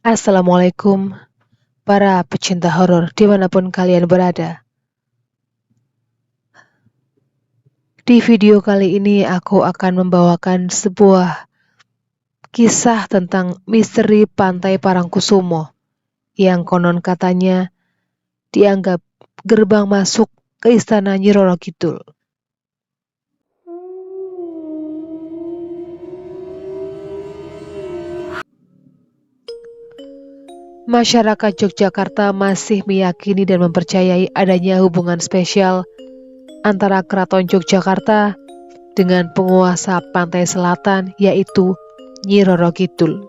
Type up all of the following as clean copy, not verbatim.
Assalamualaikum para pecinta horor dimanapun kalian berada. Di video kali ini aku akan membawakan sebuah kisah tentang misteri Pantai Parangkusumo yang konon katanya dianggap gerbang masuk ke istana Nyi Roro Kidul. Masyarakat Yogyakarta masih meyakini dan mempercayai adanya hubungan spesial antara Keraton Yogyakarta dengan penguasa pantai selatan yaitu Nyi Roro Kidul.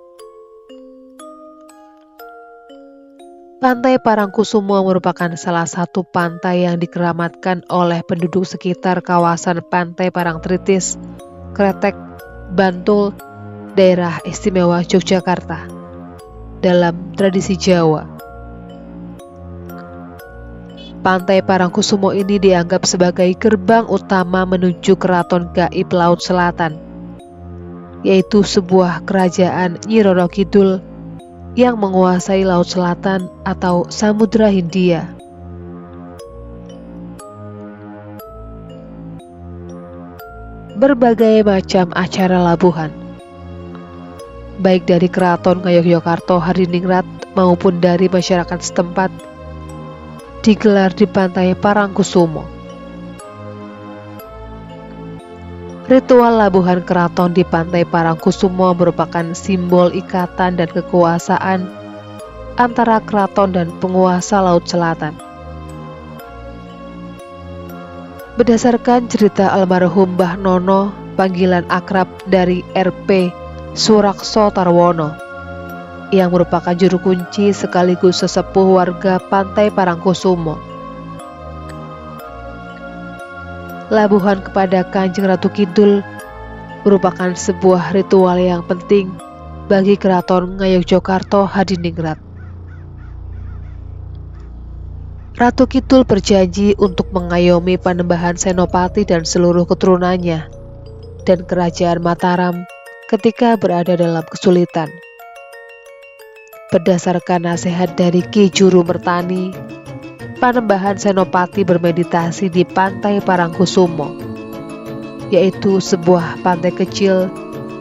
Pantai Parangkusumo merupakan salah satu pantai yang dikeramatkan oleh penduduk sekitar kawasan Pantai Parangtritis, Kretek, Bantul, daerah istimewa Yogyakarta. Dalam tradisi Jawa, Pantai Parangkusumo ini dianggap sebagai gerbang utama menuju Keraton Gaib Laut Selatan, yaitu sebuah kerajaan Nyi Roro Kidul yang menguasai Laut Selatan atau Samudra Hindia. Berbagai macam acara labuhan, baik dari Keraton Ngayogyakarta Hadiningrat maupun dari masyarakat setempat, digelar di Pantai Parangkusumo. Ritual labuhan keraton di Pantai Parangkusumo merupakan simbol ikatan dan kekuasaan antara keraton dan penguasa Laut Selatan. Berdasarkan cerita almarhum Mbah Nono, panggilan akrab dari RP Surakso Tarwono, yang merupakan juru kunci sekaligus sesepuh warga Pantai Parangkusumo. Labuhan kepada Kanjeng Ratu Kidul merupakan sebuah ritual yang penting bagi Keraton Ngayogyakarta Hadiningrat. Ratu Kidul berjanji untuk mengayomi Panembahan Senopati dan seluruh keturunannya dan Kerajaan Mataram ketika berada dalam kesulitan. Berdasarkan nasihat dari Ki Juru Mertani, Panembahan Senopati bermeditasi di Pantai Parangkusumo, yaitu sebuah pantai kecil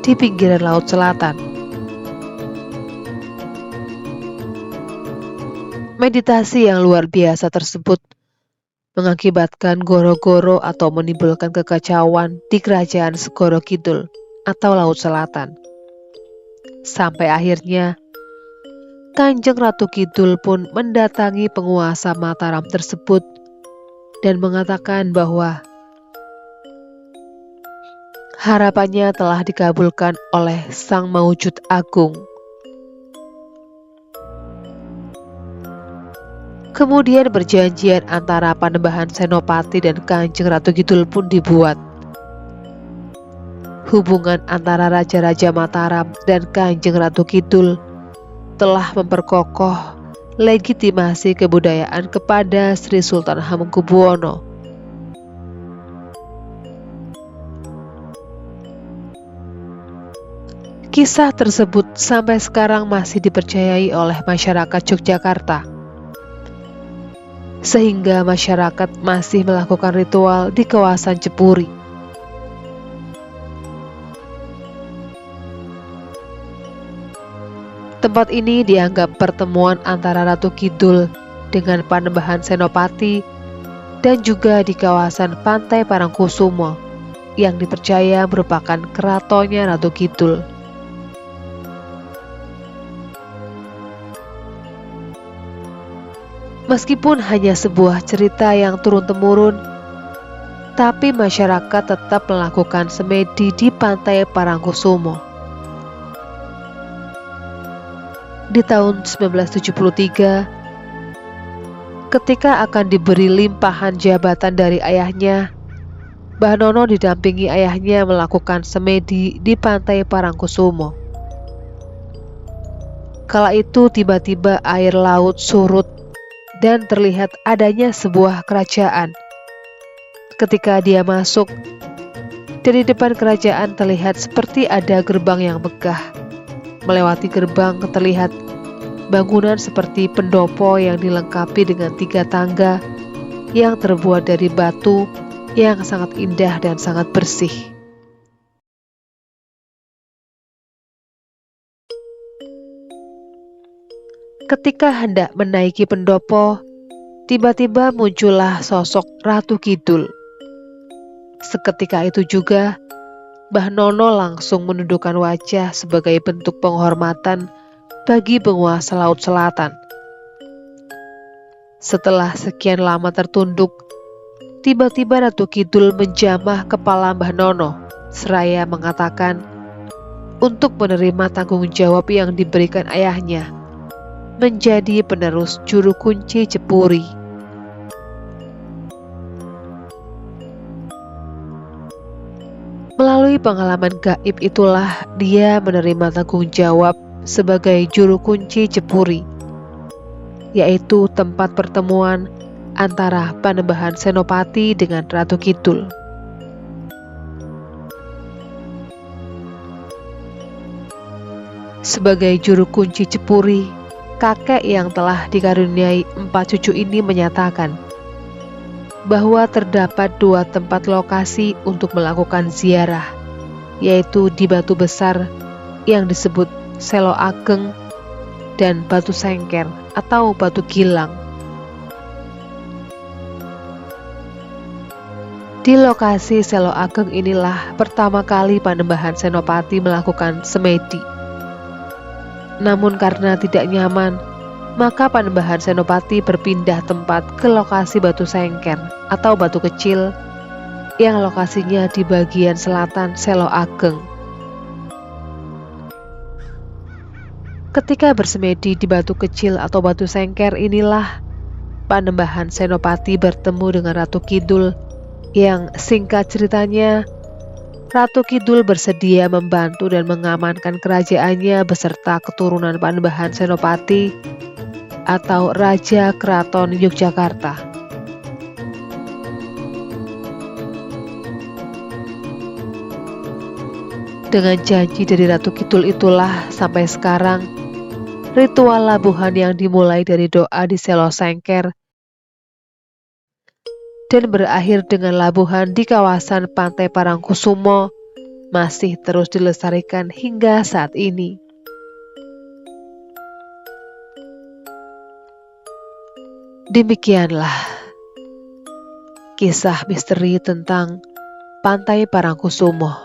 di pinggiran Laut Selatan. Meditasi yang luar biasa tersebut mengakibatkan goro-goro atau menimbulkan kekacauan di Kerajaan Segoro Kidul atau Laut Selatan. Sampai akhirnya Kanjeng Ratu Kidul pun mendatangi penguasa Mataram tersebut dan mengatakan bahwa harapannya telah dikabulkan oleh Sang Maujud Agung. Kemudian perjanjian antara Panembahan Senopati dan Kanjeng Ratu Kidul pun dibuat. Hubungan antara Raja-Raja Mataram dan Kanjeng Ratu Kidul telah memperkokoh legitimasi kebudayaan kepada Sri Sultan Hamengkubuwono. Kisah tersebut sampai sekarang masih dipercayai oleh masyarakat Yogyakarta, sehingga masyarakat masih melakukan ritual di kawasan Cepuri. Tempat ini dianggap pertemuan antara Ratu Kidul dengan Panembahan Senopati dan juga di kawasan Pantai Parangkusumo yang dipercaya merupakan keratonnya Ratu Kidul. Meskipun hanya sebuah cerita yang turun-temurun, tapi masyarakat tetap melakukan semedi di Pantai Parangkusumo. Di tahun 1973, ketika akan diberi limpahan jabatan dari ayahnya, Mbah Nono didampingi ayahnya melakukan semedi di Pantai Parangkusumo. Kala itu tiba-tiba air laut surut dan terlihat adanya sebuah kerajaan. Ketika dia masuk, dari depan kerajaan terlihat seperti ada gerbang yang megah. Melewati gerbang terlihat bangunan seperti pendopo yang dilengkapi dengan 3 tangga yang terbuat dari batu yang sangat indah dan sangat bersih. Ketika hendak menaiki pendopo, tiba-tiba muncullah sosok Ratu Kidul. Seketika itu juga, Mbah Nono langsung menundukkan wajah sebagai bentuk penghormatan bagi penguasa Laut Selatan. Setelah sekian lama tertunduk, tiba-tiba Ratu Kidul menjamah kepala Mbah Nono, seraya mengatakan untuk menerima tanggung jawab yang diberikan ayahnya, menjadi penerus juru kunci Jepuri. Melalui pengalaman gaib itulah dia menerima tanggung jawab sebagai juru kunci Jepuri, yaitu tempat pertemuan antara Panembahan Senopati dengan Ratu Kidul. Sebagai juru kunci Jepuri, kakek yang telah dikaruniai 4 cucu ini menyatakan bahwa terdapat 2 tempat lokasi untuk melakukan ziarah, yaitu di Batu Besar yang disebut Selo Ageng dan Batu Sengker atau Batu Gilang. Di lokasi Selo Ageng inilah pertama kali Panembahan Senopati melakukan semedi. Namun karena tidak nyaman, maka Panembahan Senopati berpindah tempat ke lokasi Batu Sengker atau Batu Kecil yang lokasinya di bagian selatan Selo Ageng. Ketika bersemedi di Batu Kecil atau Batu Sengker inilah Panembahan Senopati bertemu dengan Ratu Kidul yang singkat ceritanya Ratu Kidul bersedia membantu dan mengamankan kerajaannya beserta keturunan Panembahan Senopati atau Raja Keraton Yogyakarta. Dengan janji dari Ratu Kidul itulah sampai sekarang ritual labuhan yang dimulai dari doa di Selo Sengker dan berakhir dengan labuhan di kawasan Pantai Parangkusumo masih terus dilestarikan hingga saat ini. Demikianlah kisah misteri tentang Pantai Parangkusumo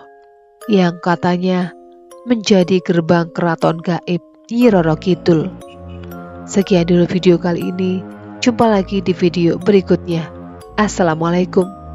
yang katanya menjadi gerbang keraton gaib Nyi Roro Kidul. Sekian dulu video kali ini, jumpa lagi di video berikutnya. Assalamualaikum.